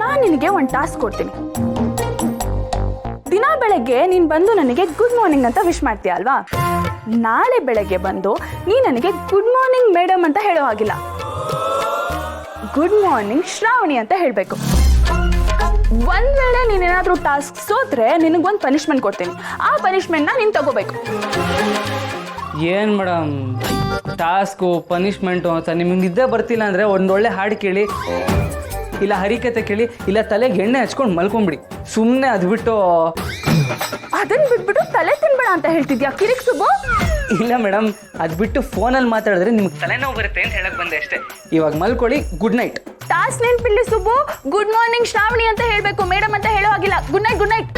ನಾನು ನಿನಗೆ ಒಂದು ಟಾಸ್ಕ್ ಕೊಡ್ತೀನಿ. ದಿನ ಬೆಳಗ್ಗೆ ನೀನು ಬಂದು ನನಗೆ ಗುಡ್ ಮಾರ್ನಿಂಗ್ ಅಂತ ವಿಶ್ ಮಾಡ್ತೀಯ ಅಲ್ವಾ? ನಾಳೆ ಬೆಳಗ್ಗೆ ಬಂದು ನೀ ನನಗೆ ಗುಡ್ ಮಾರ್ನಿಂಗ್ ಮೇಡಮ್ ಅಂತ ಹೇಳೋ ಹಾಗಿಲ್ಲ, ಗುಡ್ ಮಾರ್ನಿಂಗ್ ಶ್ರಾವಣಿ ಅಂತ ಹೇಳಬೇಕು. ಒಂದ್ ವೇಳೆ ನೀನೇನಾದ್ರೂ ಟಾಸ್ಕ್ ಸೋತ್ರೆ ನಿನಗೊಂದು ಪನಿಷ್ಮೆಂಟ್ ಕೊಡ್ತೀನಿ. ಆ ಪನಿಷ್ಮೆಂಟ್ನ ನೀನು ತಗೋಬೇಕು. ಏನು ಮೇಡಮ್ ಟಾಸ್ಕು ಪನಿಷ್ಮೆಂಟು ಅಂತ ನಿಮಗೆ ನಿದ್ದೆ ಬರ್ತಿಲ್ಲ ಅಂದರೆ ಒಂದೊಳ್ಳೆ ಹಾಡು ಕೇಳಿ, ಇಲ್ಲ ಹರಿಕತೆ ಕೇಳಿ, ಇಲ್ಲ ತಲೆಗೆ ಎಣ್ಣೆ ಹಚ್ಕೊಂಡು ಮಲ್ಕೊಂಬಿಡಿ. ಸುಮ್ಮನೆ ಅದು ಬಿಟ್ಟು ಅದನ್ನ ಬಿಟ್ಬಿಟ್ಟು ತಲೆ ತಿನ್ಬೇಡ ಅಂತ ಹೇಳ್ತಿದ್ಯಾ ಕಿರಿಕ್ ಸುಬ್ಬು? ಇಲ್ಲ ಮೇಡಮ್, ಅದು ಬಿಟ್ಟು ಫೋನಲ್ಲಿ ಮಾತಾಡಿದ್ರೆ ನಿಮ್ಗೆ ತಲೆನೋವು ಬರುತ್ತೆ ಅಂತ ಹೇಳಕ್ ಬಂದೆ ಅಷ್ಟೇ. ಇವಾಗ ಮಲ್ಕೊಳ್ಳಿ, ಗುಡ್ ನೈಟ್. ಟಾಸ್ಕ್ ನೆನ್ಪಿಲ್ಲಿ ಸುಬ್ಬು, ಗುಡ್ ಮಾರ್ನಿಂಗ್ ಶ್ರಾವಣಿ ಅಂತ ಹೇಳಬೇಕು, ಮೇಡಮ್ ಅಂತ ಹೇಳೋ ಹಾಗಿಲ್ಲ. Good night, good night.